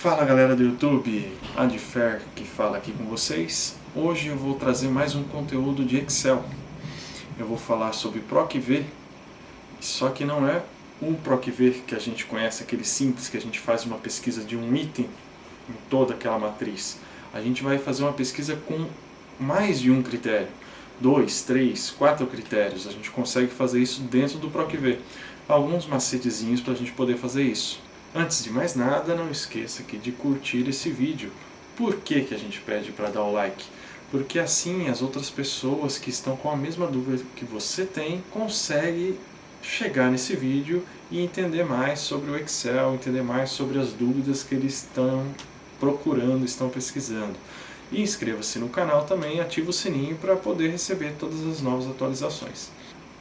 Fala galera do YouTube, Adfer que fala aqui com vocês. Hoje eu vou trazer mais um conteúdo de Excel. Eu vou falar sobre PROC-V, só que não é um PROC-V que a gente conhece, aquele simples que a gente faz uma pesquisa de um item em toda aquela matriz. A gente vai fazer uma pesquisa com mais de um critério, 2, 3, 4 critérios. A gente consegue fazer isso dentro do PROC-V. Alguns macetezinhos para a gente poder fazer isso. Antes de mais nada, não esqueça aqui de curtir esse vídeo. Por que a gente pede para dar o like? Porque assim as outras pessoas que estão com a mesma dúvida que você tem conseguem chegar nesse vídeo e entender mais sobre o Excel, entender mais sobre as dúvidas que eles estão procurando, estão pesquisando. E inscreva-se no canal também e ative o sininho para poder receber todas as novas atualizações.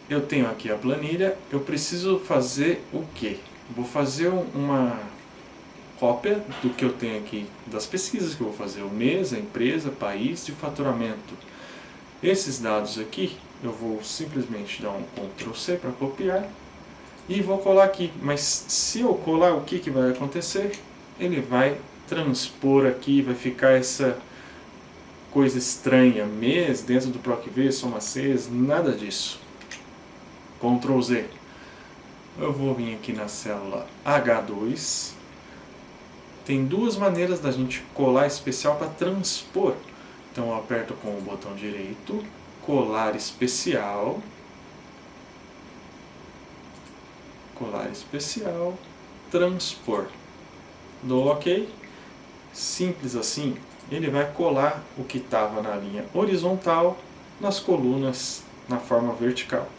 Eu tenho aqui a planilha, eu preciso fazer o quê? Vou fazer uma cópia do que eu tenho aqui, das pesquisas que eu vou fazer, o mês, a empresa, país e faturamento. Esses dados aqui, eu vou simplesmente dar um Ctrl C para copiar e vou colar aqui. Mas se eu colar, o que vai acontecer? Ele vai transpor aqui, vai ficar essa coisa estranha, mês dentro do PROC-V, soma Cs, nada disso. Ctrl Z. Eu vou vir aqui na célula H2. Tem duas maneiras da gente colar especial para transpor. Então eu aperto com o botão direito, colar especial, transpor. Dou OK. Simples assim, ele vai colar o que estava na linha horizontal nas colunas na forma vertical.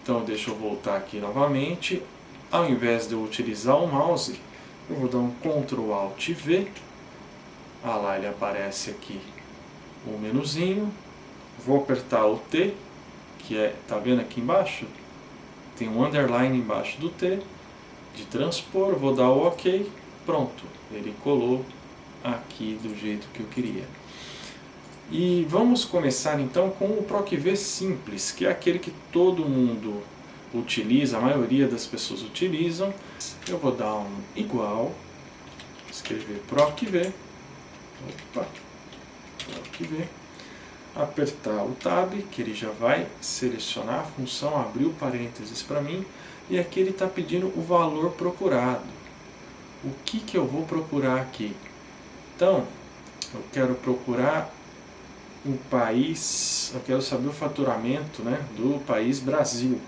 Então deixa eu voltar aqui novamente. Ao invés de eu utilizar o mouse, eu vou dar um Ctrl Alt V. Ah lá, ele aparece aqui o menuzinho. Vou apertar o T, que é, tá vendo aqui embaixo? Tem um underline embaixo do T, de transpor, vou dar o OK, pronto. Ele colou aqui do jeito que eu queria. E vamos começar então com o PROC-V simples, que é aquele que todo mundo utiliza, a maioria das pessoas utilizam. Eu vou dar um igual, escrever PROC-V, PROC-V, apertar o Tab, que ele já vai selecionar a função, abrir o parênteses para mim, e aqui ele está pedindo o valor procurado. O que eu vou procurar aqui? Então, eu quero procurar o país, eu quero saber o faturamento, né, do país Brasil.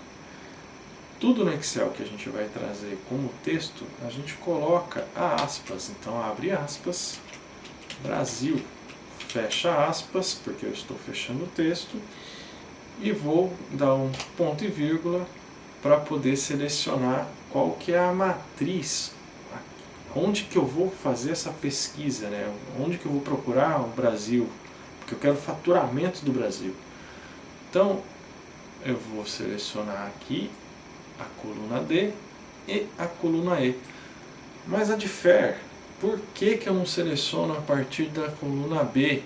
Tudo no Excel que a gente vai trazer como texto, a gente coloca aspas. Então abre aspas, Brasil, fecha aspas, porque eu estou fechando o texto, e vou dar um ponto e vírgula para poder selecionar qual que é a matriz, onde que eu vou fazer essa pesquisa, né, onde que eu vou procurar o Brasil, porque eu quero faturamento do Brasil. Então, eu vou selecionar aqui a coluna D e a coluna E. Mas Adfer, por que eu não seleciono a partir da coluna B?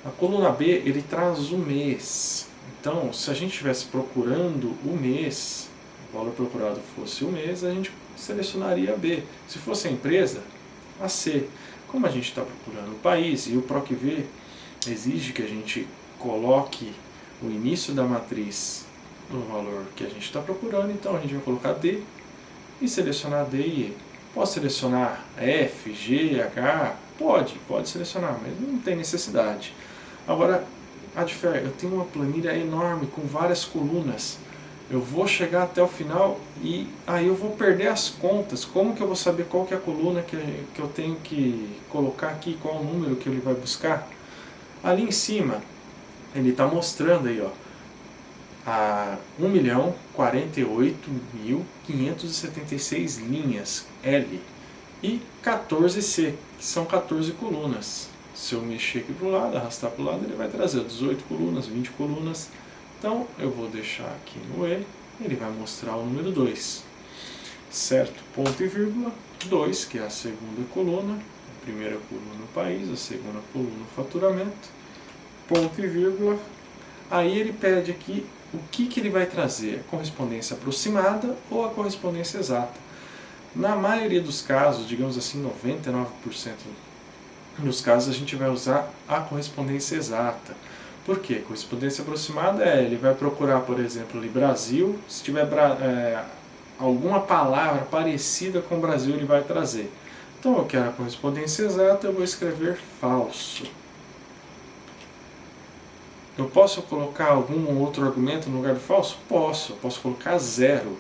A coluna B, ele traz o mês. Então, se a gente estivesse procurando o mês, o valor procurado fosse o mês, a gente selecionaria a B. Se fosse a empresa, a C. Como a gente está procurando o país e o PROC-V exige que a gente coloque o início da matriz no valor que a gente está procurando, então a gente vai colocar D e selecionar D e E. Posso selecionar F, G, H? Pode selecionar, mas não tem necessidade. Agora, Adfer, eu tenho uma planilha enorme com várias colunas. Eu vou chegar até o final e aí eu vou perder as contas. Como que eu vou saber qual que é a coluna que eu tenho que colocar aqui, qual o número que ele vai buscar? Ali em cima, ele está mostrando aí, ó, a 1.048.576 linhas L e 14C, que são 14 colunas. Se eu mexer aqui para o lado, arrastar para o lado, ele vai trazer 18 colunas, 20 colunas. Então, eu vou deixar aqui no E, ele vai mostrar o número 2. Certo? Ponto e vírgula, 2, que é a segunda coluna, a primeira coluna o país, a segunda coluna o faturamento, ponto e vírgula. Aí ele pede aqui o que ele vai trazer, a correspondência aproximada ou a correspondência exata. Na maioria dos casos, digamos assim, 99% dos casos, a gente vai usar a correspondência exata. Por quê? Correspondência aproximada ele vai procurar, por exemplo, ali Brasil, se tiver alguma palavra parecida com Brasil, ele vai trazer. Então eu quero a correspondência exata, eu vou escrever falso. Eu posso colocar algum outro argumento no lugar do falso? Posso. Eu posso colocar 0.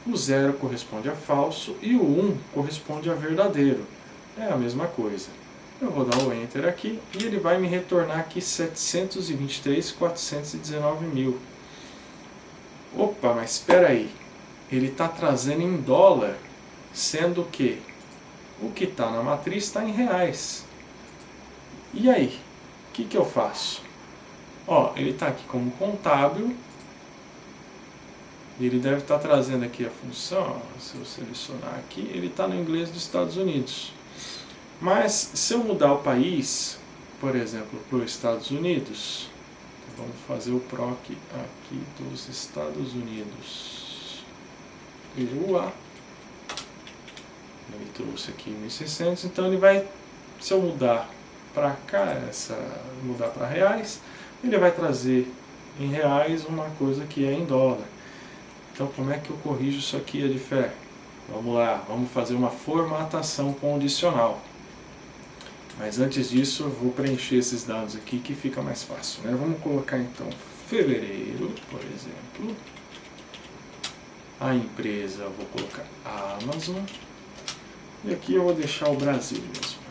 O 0 corresponde a falso e o 1 corresponde a verdadeiro. É a mesma coisa. Eu vou dar o Enter aqui e ele vai me retornar aqui 723.419.000. Opa, mas espera aí. Ele está trazendo em dólar, sendo que o que está na matriz está em reais. E aí? O que eu faço? Ó, ele está aqui como contábil. Ele deve estar trazendo aqui a função. Ó, se eu selecionar aqui, ele está no inglês dos Estados Unidos. Mas se eu mudar o país, por exemplo, para os Estados Unidos, vamos fazer o PROC aqui dos Estados Unidos. EUA. Ele trouxe aqui 1.600, então ele vai, se eu mudar para cá, mudar para reais, ele vai trazer em reais uma coisa que é em dólar. Então como é que eu corrijo isso aqui, Adfé? Vamos lá, vamos fazer uma formatação condicional. Mas antes disso, eu vou preencher esses dados aqui que fica mais fácil, né? Vamos colocar então fevereiro, por exemplo. A empresa, eu vou colocar Amazon. E aqui eu vou deixar o Brasil mesmo.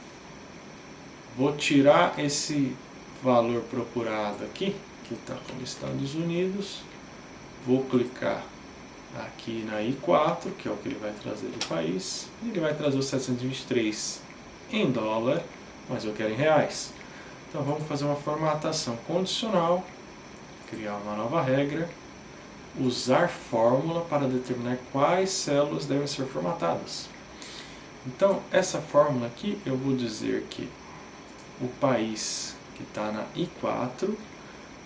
Vou tirar esse valor procurado aqui, que está como Estados Unidos. Vou clicar aqui na I4, que é o que ele vai trazer do país. E ele vai trazer os 723 em dólar, mas eu quero em reais. Então vamos fazer uma formatação condicional, criar uma nova regra, usar fórmula para determinar quais células devem ser formatadas. Então essa fórmula aqui eu vou dizer que o país que está na I4,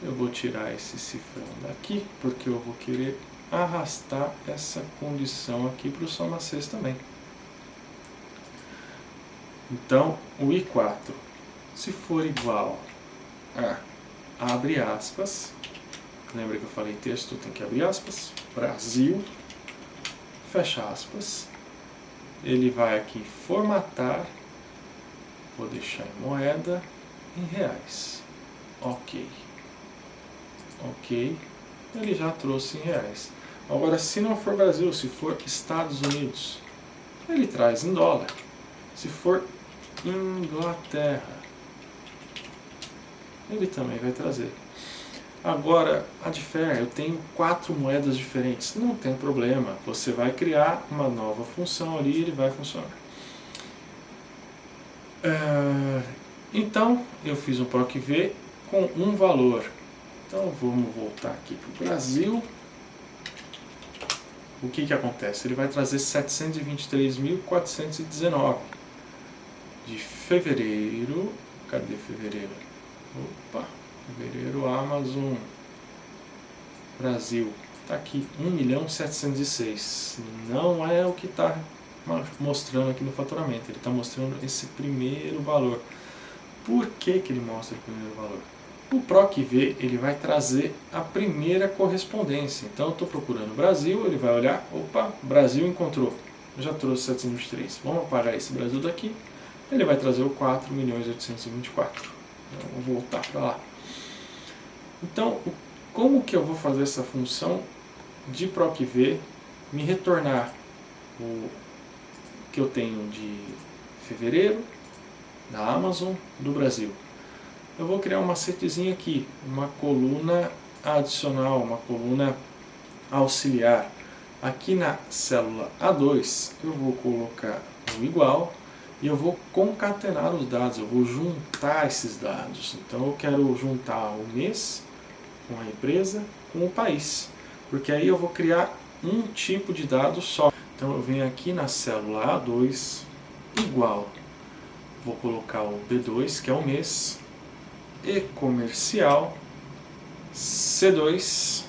eu vou tirar esse cifrão daqui, porque eu vou querer arrastar essa condição aqui para o soma 6 também. Então, o I4, se for igual a, abre aspas, lembra que eu falei texto, tem que abrir aspas, Brasil, fecha aspas, ele vai aqui formatar, vou deixar em moeda, em reais, ok, ele já trouxe em reais. Agora, se não for Brasil, se for Estados Unidos, ele traz em dólar. Se for Inglaterra, ele também vai trazer. Agora, Adfé, eu tenho 4 moedas diferentes. Não tem problema, você vai criar uma nova função ali e ele vai funcionar. Então, eu fiz um PROC-V com um valor. Então, vamos voltar aqui para o Brasil. O que acontece? Ele vai trazer 723.419 de fevereiro. Cadê fevereiro? Opa, fevereiro, Amazon Brasil. Está aqui, 1.706.000. Não é o que está mostrando aqui no faturamento. Ele está mostrando esse primeiro valor. Por que ele mostra o primeiro valor? O PROC-V ele vai trazer a primeira correspondência. Então eu estou procurando Brasil, ele vai olhar, opa, Brasil encontrou, já trouxe 723. Vamos apagar esse Brasil daqui, ele vai trazer o 4.824. Então, vou voltar para lá. Então, como que eu vou fazer essa função de PROC-V me retornar o que eu tenho de fevereiro, da Amazon, do Brasil? Eu vou criar uma macetezinha aqui, uma coluna adicional, uma coluna auxiliar. Aqui na célula A2 eu vou colocar o igual e eu vou concatenar os dados, eu vou juntar esses dados. Então eu quero juntar o mês com a empresa com o país, porque aí eu vou criar um tipo de dado só. Então eu venho aqui na célula A2 igual, vou colocar o B2 que é o mês, e comercial, C2,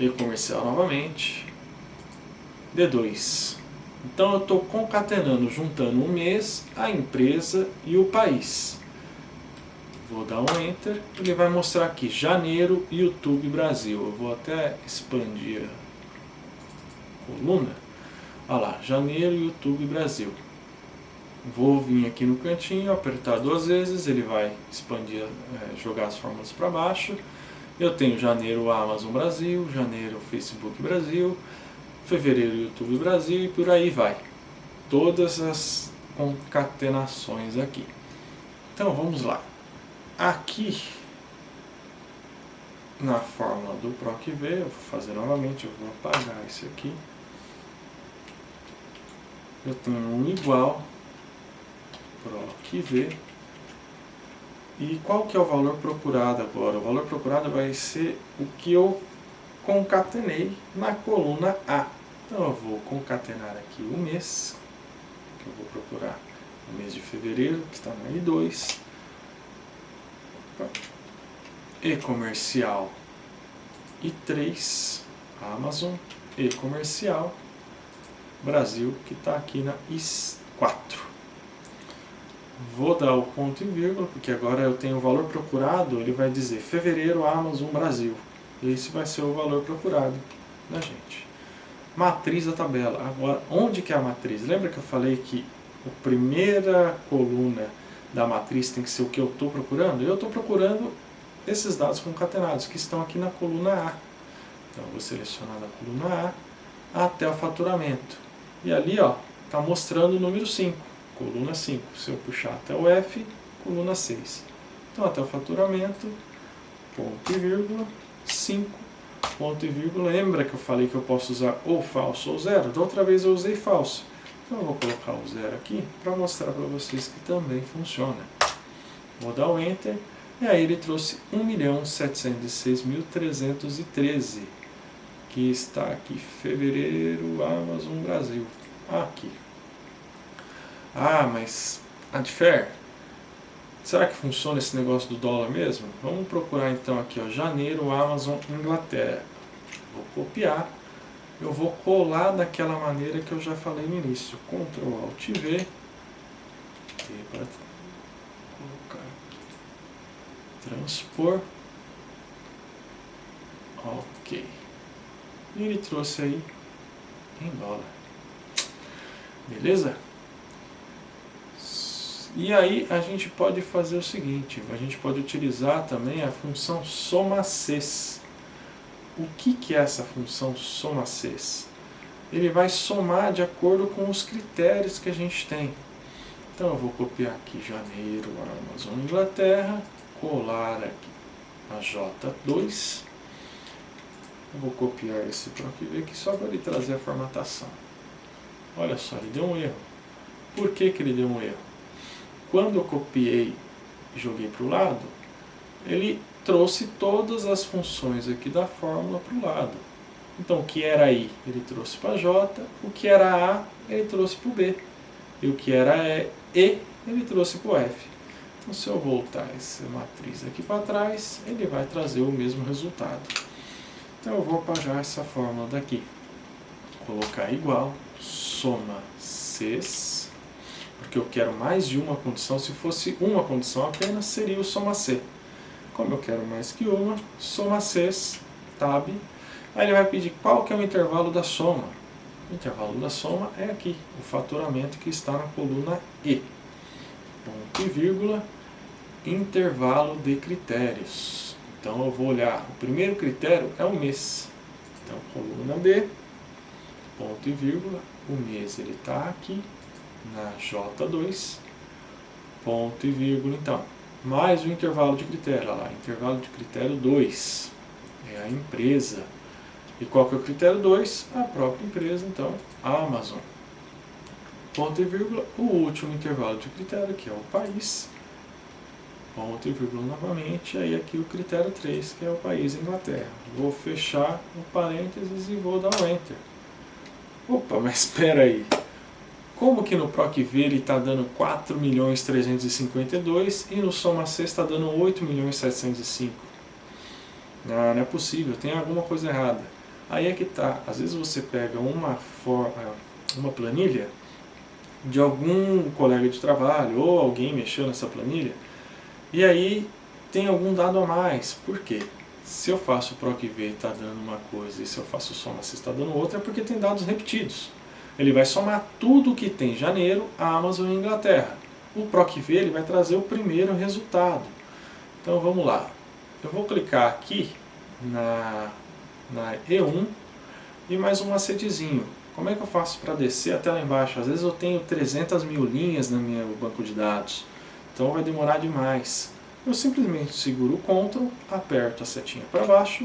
e comercial novamente, D2. Então eu estou concatenando, juntando o mês, a empresa e o país. Vou dar um Enter, ele vai mostrar aqui, janeiro, YouTube Brasil. Eu vou até expandir a coluna. Olha lá, janeiro, YouTube Brasil. Vou vir aqui no cantinho, apertar 2 vezes, ele vai expandir, jogar as fórmulas para baixo. Eu tenho janeiro Amazon Brasil, janeiro Facebook Brasil, fevereiro YouTube Brasil e por aí vai. Todas as concatenações aqui. Então vamos lá. Aqui na fórmula do PROC-V, eu vou fazer novamente, eu vou apagar esse aqui. Eu tenho um igual PROC-V. E qual que é o valor procurado agora? O valor procurado vai ser o que eu concatenei na coluna A. Então eu vou concatenar aqui o mês, que eu vou procurar o mês de fevereiro, que está na I2. E-comercial I3, Amazon, e-comercial Brasil, que está aqui na I4. Vou dar o ponto e vírgula, porque agora eu tenho o valor procurado, ele vai dizer fevereiro Amazon Brasil. Esse vai ser o valor procurado da gente. Matriz da tabela. Agora, onde que é a matriz? Lembra que eu falei que a primeira coluna da matriz tem que ser o que eu estou procurando? Eu estou procurando esses dados concatenados, que estão aqui na coluna A. Então, eu vou selecionar da coluna A até o faturamento. E ali, ó, está mostrando o número 5, coluna 5. Se eu puxar até o F, coluna 6. Então, até o faturamento, ponto e vírgula, 5, ponto e vírgula. Lembra que eu falei que eu posso usar ou falso ou zero? Da outra vez eu usei falso. Então, eu vou colocar o zero aqui para mostrar para vocês que também funciona. Vou dar o Enter. E aí ele trouxe 1.706.313, que está aqui, fevereiro, Amazon Brasil. Aqui. Ah, mas, Adfer, será que funciona esse negócio do dólar mesmo? Vamos procurar então aqui, ó, janeiro, Amazon, Inglaterra. Vou copiar. Eu vou colar daquela maneira que eu já falei no início. Ctrl Alt V. Para colocar aqui. Transpor. Ok. E ele trouxe aí em dólar. Beleza? E aí a gente pode fazer o seguinte, a gente pode utilizar também a função soma-ces. O que é essa função soma-ces? Ele vai somar de acordo com os critérios que a gente tem. Então eu vou copiar aqui janeiro, Amazon, Inglaterra, colar aqui a J2. Eu vou copiar esse PROC-V aqui só para ele trazer a formatação. Olha só, ele deu um erro. Por que ele deu um erro? Quando eu copiei e joguei para o lado, ele trouxe todas as funções aqui da fórmula para o lado. Então, o que era I, ele trouxe para J, o que era A, ele trouxe para o B, e o que era E, ele trouxe para o F. Então, se eu voltar essa matriz aqui para trás, ele vai trazer o mesmo resultado. Então, eu vou apagar essa fórmula daqui. Colocar igual, soma-ces, porque eu quero mais de uma condição. Se fosse uma condição apenas, seria o soma-C. Como eu quero mais que uma, soma-ces, tab. Aí ele vai pedir qual que é o intervalo da soma. O intervalo da soma é aqui, o faturamento que está na coluna E. Ponto e vírgula, intervalo de critérios. Então eu vou olhar, o primeiro critério é o mês. Então, coluna B, ponto e vírgula, o mês ele está aqui na J2, ponto e vírgula, então, mais o intervalo de critério, olha lá, intervalo de critério 2, é a empresa. E qual que é o critério 2? A própria empresa, então, a Amazon. Ponto e vírgula, o último intervalo de critério, que é o país, ponto e vírgula novamente, aí aqui o critério 3, que é o país Inglaterra. Vou fechar o parênteses e vou dar um Enter. Opa, mas espera aí. Como que no PROC-V ele está dando 4.352 e no soma-ces está dando 8.705? Não, não é possível, tem alguma coisa errada. Aí é que tá, às vezes você pega uma uma planilha de algum colega de trabalho ou alguém mexeu nessa planilha e aí tem algum dado a mais. Por quê? Se eu faço o PROC-V e está dando uma coisa e se eu faço o soma-se está dando outra, é porque tem dados repetidos. Ele vai somar tudo que tem janeiro, Amazon e Inglaterra. O PROC-V ele vai trazer o primeiro resultado. Então vamos lá. Eu vou clicar aqui na E1 e mais um macetezinho. Como é que eu faço para descer até lá embaixo? Às vezes eu tenho 300 mil linhas no meu banco de dados, então vai demorar demais. Eu simplesmente seguro o Ctrl, aperto a setinha para baixo,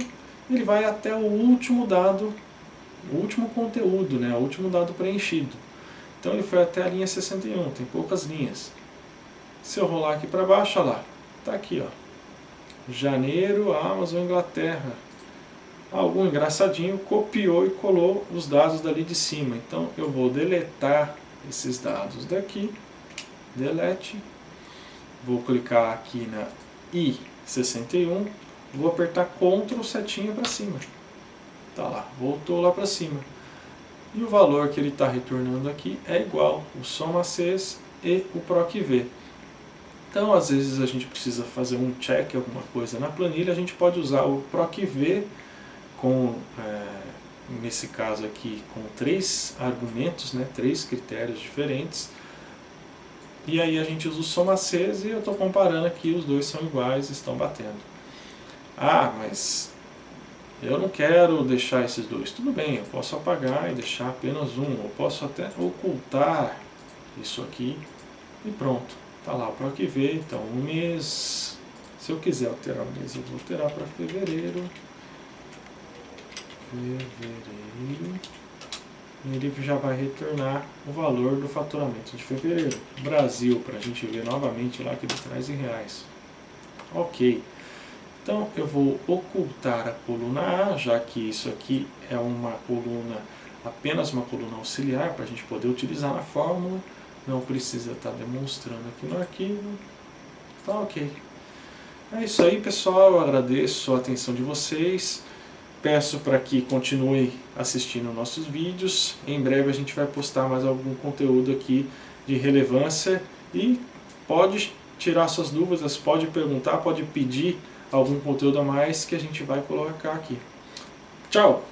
e ele vai até o último dado, o último conteúdo, né, o último dado preenchido. Então ele foi até a linha 61, tem poucas linhas. Se eu rolar aqui para baixo, olha lá, está aqui, ó, janeiro, Amazon, Inglaterra. Algum engraçadinho copiou e colou os dados dali de cima. Então eu vou deletar esses dados daqui, delete, vou clicar aqui na I61, vou apertar Ctrl setinha para cima. Tá lá, voltou lá para cima. E o valor que ele está retornando aqui é igual o soma-cs e o PROC-V. Então às vezes a gente precisa fazer um check, alguma coisa na planilha, a gente pode usar o PROC-V com, nesse caso aqui, com 3 argumentos, né, 3 critérios diferentes. E aí a gente usa o soma-cs e eu estou comparando aqui, os dois são iguais, estão batendo. Ah, mas eu não quero deixar esses dois. Tudo bem, eu posso apagar e deixar apenas um. Eu posso até ocultar isso aqui e pronto. Está lá o PROC-V, então um mês. Se eu quiser alterar o mês, eu vou alterar para fevereiro. E ele já vai retornar o valor do faturamento de fevereiro. Brasil, para a gente ver novamente lá que ele traz em reais. Ok. Então eu vou ocultar a coluna A, já que isso aqui é uma coluna, apenas uma coluna auxiliar, para a gente poder utilizar na fórmula. Não precisa estar demonstrando aqui no arquivo. Tá ok. É isso aí, pessoal. Eu agradeço a atenção de vocês. Peço para que continue assistindo nossos vídeos. Em breve a gente vai postar mais algum conteúdo aqui de relevância. E pode tirar suas dúvidas, pode perguntar, pode pedir algum conteúdo a mais que a gente vai colocar aqui. Tchau!